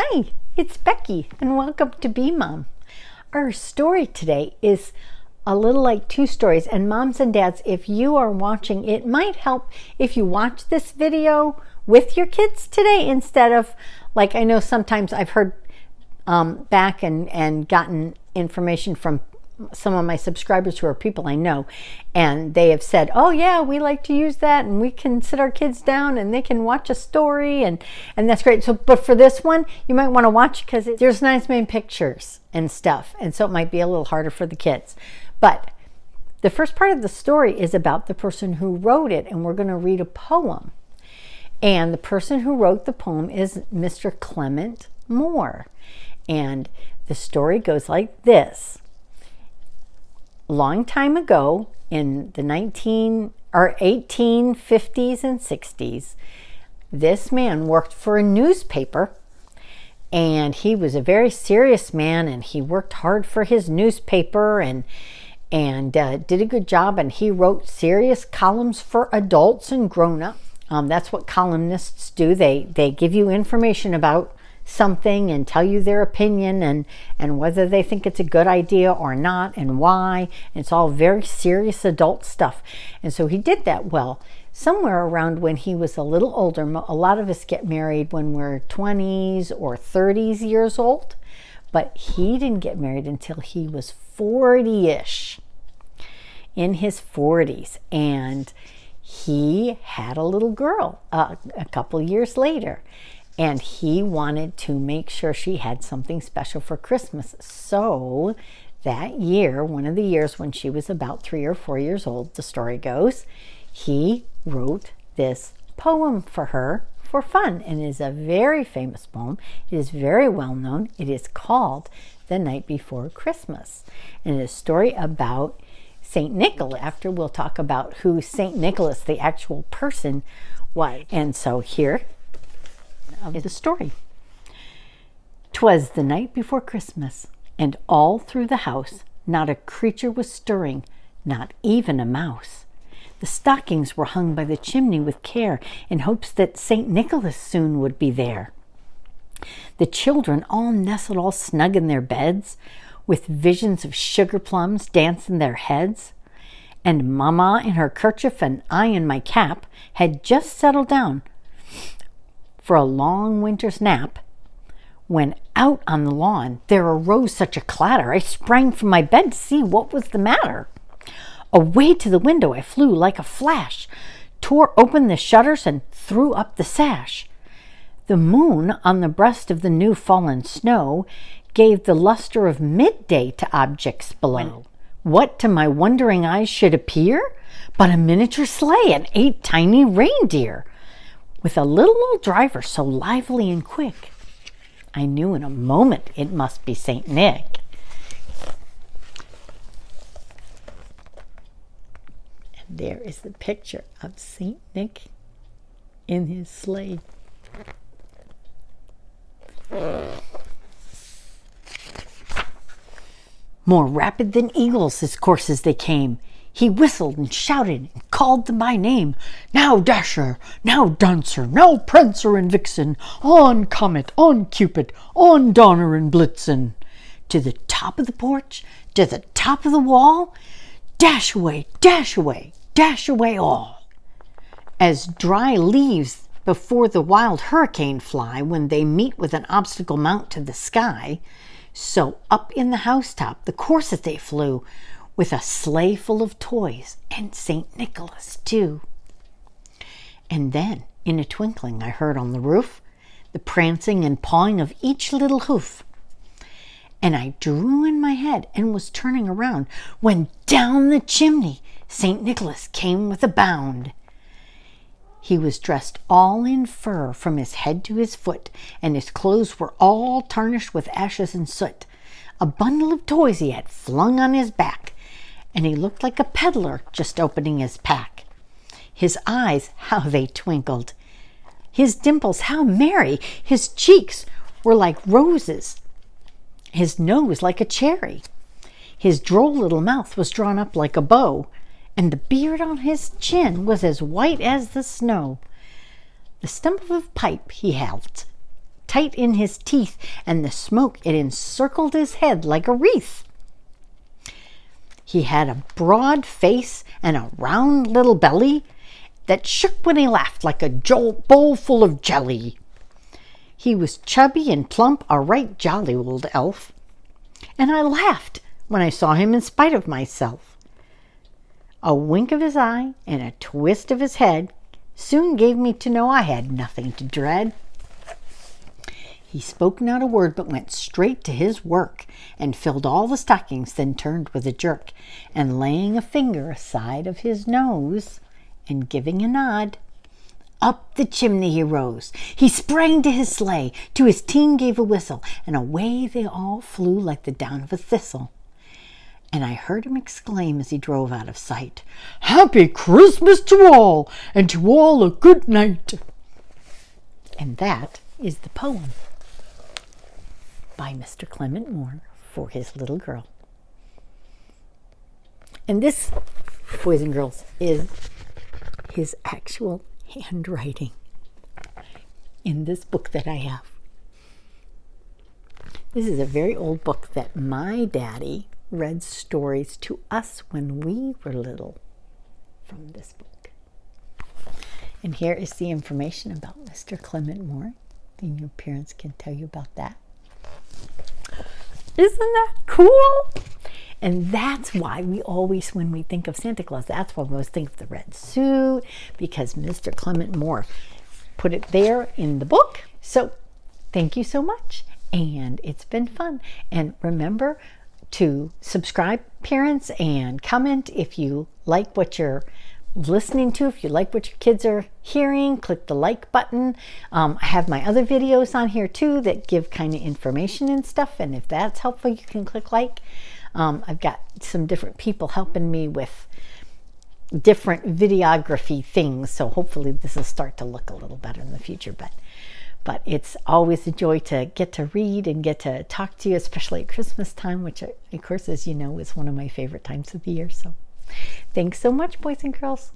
Hi, it's Becky and welcome to Bemom. Our story today is a little like two stories, and moms and dads, if you are watching, it might help if you watch this video with your kids today instead of, like, I know sometimes I've heard back and gotten information from some of my subscribers who are people I know, and they have said, oh yeah, we like to use that and we can sit our kids down and they can watch a story, and that's great. So but for this one you might want to watch because there's nice main pictures and stuff, and so it might be a little harder for the kids. But the first part of the story is about the person who wrote it, and we're going to read a poem. And the person who wrote the poem is Mr. Clement Moore, and the story goes like this. Long time ago, in the 1850s and 60s, this man worked for a newspaper, and he was a very serious man, and he worked hard for his newspaper and did a good job, and he wrote serious columns for adults and grown-up. That's what columnists do. They give you information about something and tell you their opinion and whether they think it's a good idea or not and why. And it's all very serious adult stuff. And so he did that well. Somewhere around when he was a little older, a lot of us get married when we're 20s or 30s years old, but he didn't get married until he was 40-ish, in his 40s. And he had a little girl a couple years later. And he wanted to make sure she had something special for Christmas. So that year, one of the years when she was about 3 or 4 years old, the story goes, he wrote this poem for her for fun. And it is a very famous poem. It is very well known. It is called The Night Before Christmas. And it is a story about St. Nicholas. After we'll talk about who St. Nicholas, the actual person, was. And so here of the story. 'Twas the night before Christmas, and all through the house not a creature was stirring, not even a mouse. The stockings were hung by the chimney with care, in hopes that St. Nicholas soon would be there. The children all nestled all snug in their beds, with visions of sugar plums dance in their heads. And Mama in her kerchief and I in my cap had just settled down for a long winter's nap, when out on the lawn there arose such a clatter, I sprang from my bed to see what was the matter. Away to the window I flew like a flash, tore open the shutters and threw up the sash. The moon on the breast of the new fallen snow gave the luster of midday to objects below. What to my wondering eyes should appear but a miniature sleigh and 8 tiny reindeer, with a little old driver so lively and quick, I knew in a moment it must be St. Nick. And there is the picture of St. Nick in his sleigh. More rapid than eagles his coursers they came. He whistled and shouted and called them by name. Now Dasher, now Dancer, now Prancer and Vixen, on Comet, on Cupid, on Donner and Blitzen. To the top of the porch, to the top of the wall, dash away, dash away, dash away all. As dry leaves before the wild hurricane fly when they meet with an obstacle mount to the sky, so up in the housetop the coursers they flew, with a sleigh full of toys, and St. Nicholas too. And then, in a twinkling, I heard on the roof the prancing and pawing of each little hoof. And I drew in my head and was turning around, when down the chimney St. Nicholas came with a bound. He was dressed all in fur from his head to his foot, and his clothes were all tarnished with ashes and soot. A bundle of toys he had flung on his back, and he looked like a peddler just opening his pack. His eyes, how they twinkled! His dimples, how merry! His cheeks were like roses, his nose like a cherry. His droll little mouth was drawn up like a bow, and the beard on his chin was as white as the snow. The stump of a pipe he held tight in his teeth, and the smoke, it encircled his head like a wreath. He had a broad face and a round little belly that shook when he laughed like a bowl full of jelly. He was chubby and plump, a right jolly old elf, and I laughed when I saw him in spite of myself. A wink of his eye and a twist of his head soon gave me to know I had nothing to dread. He spoke not a word, but went straight to his work, and filled all the stockings, then turned with a jerk, and laying a finger aside of his nose, and giving a nod, up the chimney he rose. He sprang to his sleigh, to his team gave a whistle, and away they all flew like the down of a thistle. And I heard him exclaim as he drove out of sight, "Happy Christmas to all, and to all a good night." And that is the poem by Mr. Clement Moore for his little girl. And this, boys and girls, is his actual handwriting in this book that I have. This is a very old book that my daddy read stories to us when we were little from this book. And here is the information about Mr. Clement Moore. And your parents can tell you about that. Isn't that cool? And that's why we always, when we think of Santa Claus, that's why we always think of the red suit, because Mr. Clement Moore put it there in the book. So thank you so much. And it's been fun. And remember to subscribe, parents, and comment if you like what you're listening to. If you like what your kids are hearing, click the like button. I have my other videos on here too that give kind of information and stuff, and if that's helpful, you can click like. I've got some different people helping me with different videography things, so hopefully this will start to look a little better in the future. But it's always a joy to get to read and get to talk to you, especially at Christmas time, which, of course, as you know, is one of my favorite times of the year. So thanks so much, boys and girls.